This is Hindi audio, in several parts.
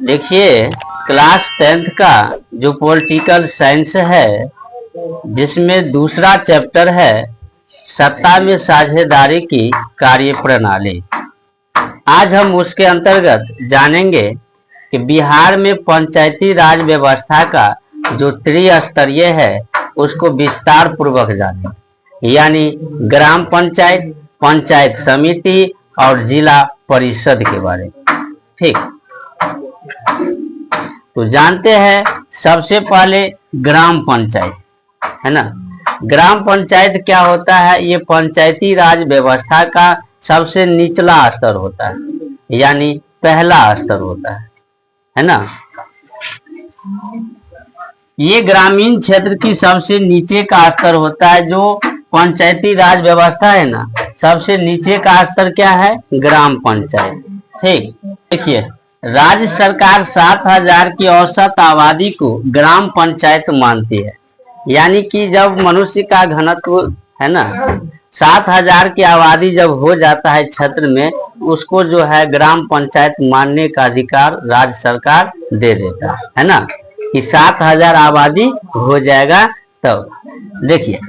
देखिए, क्लास 10th का जो पॉलिटिकल साइंस है, जिसमें दूसरा चैप्टर है सत्ता में साझेदारी की कार्य प्रणाली। आज हम उसके अंतर्गत जानेंगे कि बिहार में पंचायती राज व्यवस्था का जो त्रिस्तरीय है उसको विस्तार पूर्वक जानेंगे, यानी ग्राम पंचायत, पंचायत समिति और जिला परिषद के बारे में। ठीक, तो जानते हैं सबसे पहले ग्राम पंचायत, है ना। ग्राम पंचायत क्या होता है? ये पंचायती राज व्यवस्था का सबसे निचला स्तर होता है, यानी पहला स्तर होता है ना। ये ग्रामीण क्षेत्र की सबसे नीचे का स्तर होता है। जो पंचायती राज व्यवस्था है ना, सबसे नीचे का स्तर क्या है? ग्राम पंचायत। ठीक, देखिए, राज्य सरकार 7,000 की औसत आबादी को ग्राम पंचायत मानती है, यानी कि जब मनुष्य का घनत्व है ना 7,000 की आबादी जब हो जाता है क्षेत्र में, उसको जो है ग्राम पंचायत मानने का अधिकार राज्य सरकार दे देता है ना, कि 7,000 आबादी हो जाएगा। तो देखिए,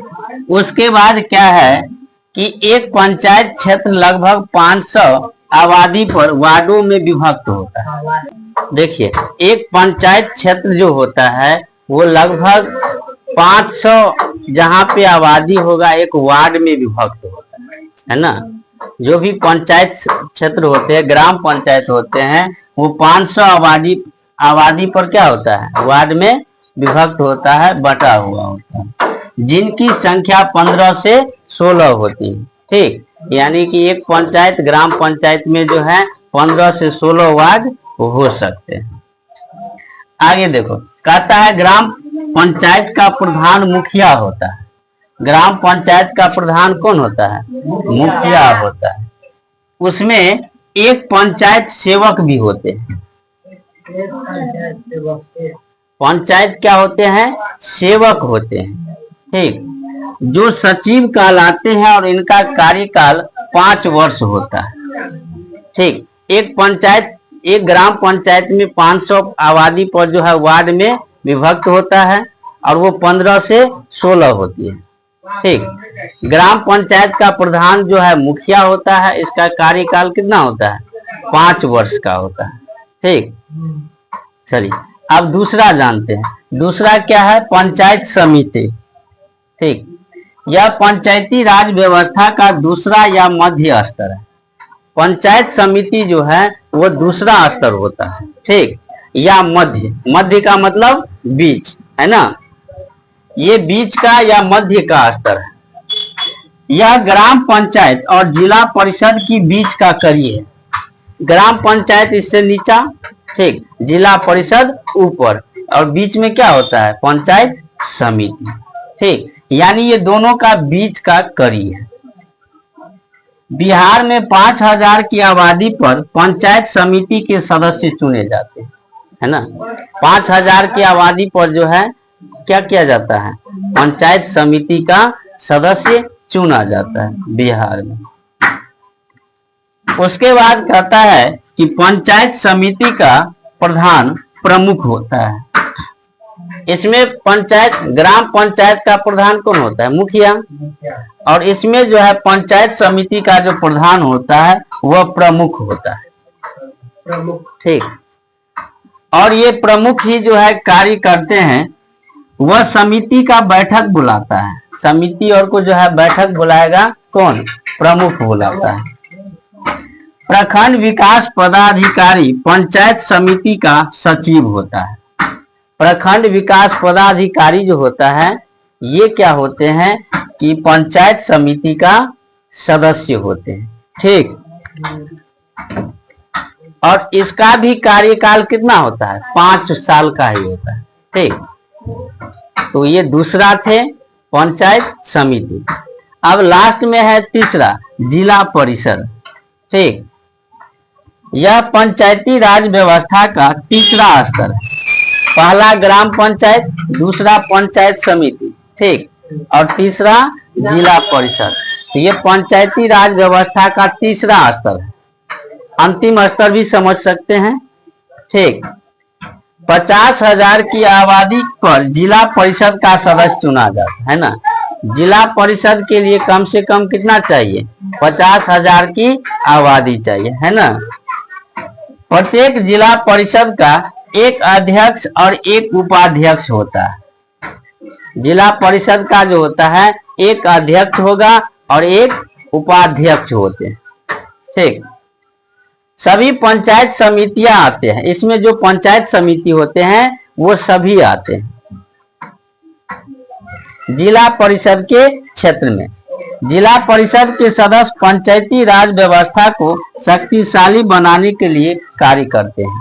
उसके बाद क्या है कि एक पंचायत क्षेत्र लगभग 500 आबादी पर वार्डों में विभक्त होता है। देखिए, एक पंचायत क्षेत्र जो होता है वो लगभग 500 जहाँ पे आबादी होगा एक वार्ड में विभक्त होता है ना। जो भी पंचायत क्षेत्र होते हैं, ग्राम पंचायत होते हैं, वो 500 आबादी पर क्या होता है? वार्ड में विभक्त होता है, बटा हुआ होता है, जिनकी संख्या 15 से 16 होती है। ठीक, यानी कि एक पंचायत ग्राम पंचायत में जो है 15 से 16 वार्ड हो सकते हैं। आगे देखो, कहता है ग्राम पंचायत का प्रधान मुखिया होता है। ग्राम पंचायत का प्रधान कौन होता है? मुखिया होता है। उसमें एक पंचायत सेवक भी होते हैं। पंचायत क्या होते हैं? सेवक होते हैं। ठीक, जो सचिव कहलाते हैं और इनका कार्यकाल 5 वर्ष होता है। ठीक, एक ग्राम पंचायत में 500 आबादी पर जो है वार्ड में विभक्त होता है और वो 15 से 16 होती है। ठीक, ग्राम पंचायत का प्रधान जो है मुखिया होता है। इसका कार्यकाल कितना होता है? 5 वर्ष का होता है। ठीक, चलिए अब दूसरा जानते हैं। दूसरा क्या है? पंचायत समिति। ठीक, यह पंचायती राज व्यवस्था का दूसरा या मध्य स्तर है। पंचायत समिति जो है वो दूसरा स्तर होता है। ठीक, या मध्य का मतलब बीच, है ना। ये बीच का या मध्य का स्तर है। यह ग्राम पंचायत और जिला परिषद की बीच का कड़ी है। ग्राम पंचायत इससे नीचा, ठीक, जिला परिषद ऊपर, और बीच में क्या होता है? पंचायत समिति। ठीक, यानी ये दोनों का बीच का कड़ी है। बिहार में 5,000 की आबादी पर पंचायत समिति के सदस्य चुने जाते हैं, है ना। 5,000 की आबादी पर जो है क्या किया जाता है? पंचायत समिति का सदस्य चुना जाता है बिहार में। उसके बाद कहता है कि पंचायत समिति का प्रधान प्रमुख होता है। इसमें ग्राम पंचायत का प्रधान कौन होता है? मुखिया। और इसमें जो है पंचायत समिति का जो प्रधान होता है वह प्रमुख होता है। ठीक, और ये प्रमुख ही जो है कार्य करते हैं। वह समिति का बैठक बुलाता है। समिति और को जो है बैठक बुलाएगा कौन? प्रमुख बुलाता है। प्रखंड विकास पदाधिकारी पंचायत समिति का सचिव होता है। प्रखंड विकास पदाधिकारी जो होता है ये क्या होते हैं कि पंचायत समिति का सदस्य होते हैं। ठीक, और इसका भी कार्यकाल कितना होता है? 5 साल का ही होता है। ठीक, तो ये दूसरा थे पंचायत समिति। अब लास्ट में है तीसरा, जिला परिषद। ठीक, यह पंचायती राज व्यवस्था का तीसरा स्तर है। पहला ग्राम पंचायत, दूसरा पंचायत समिति, ठीक, और तीसरा जिला परिषद। तो ये पंचायती राज व्यवस्था का तीसरा स्तर है। अंतिम स्तर भी समझ सकते हैं। ठीक, 50,000 की आबादी पर जिला परिषद का सदस्य चुना जाता है ना। जिला परिषद के लिए कम से कम कितना चाहिए? 50,000 की आबादी चाहिए, है ना। प्रत्येक जिला परिषद का एक अध्यक्ष और एक उपाध्यक्ष होता है। जिला परिषद का जो होता है एक अध्यक्ष होगा और एक उपाध्यक्ष होते हैं, ठीक। सभी पंचायत समितियां आते हैं, इसमें जो पंचायत समिति होते हैं वो सभी आते हैं जिला परिषद के क्षेत्र में। जिला परिषद के सदस्य पंचायती राज व्यवस्था को शक्तिशाली बनाने के लिए कार्य करते हैं।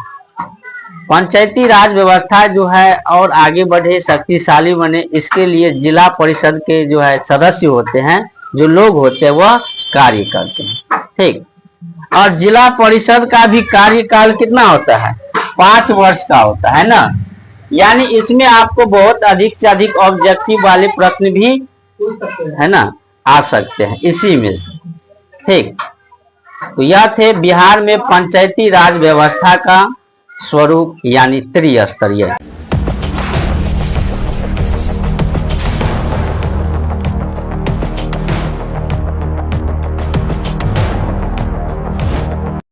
पंचायती राज व्यवस्था जो है और आगे बढ़े, शक्तिशाली बने, इसके लिए जिला परिषद के जो है सदस्य होते हैं, जो लोग होते हैं, वह कार्य करते हैं, ठीक। और जिला परिषद का भी कार्यकाल कितना होता है? 5 वर्ष का होता है ना। यानी इसमें आपको बहुत अधिक से अधिक ऑब्जेक्टिव वाले प्रश्न भी, है ना, आ सकते हैं इसी में से, ठीक। तो यह थे बिहार में पंचायती राज व्यवस्था का स्वरूप यानी त्रिस्तरीय।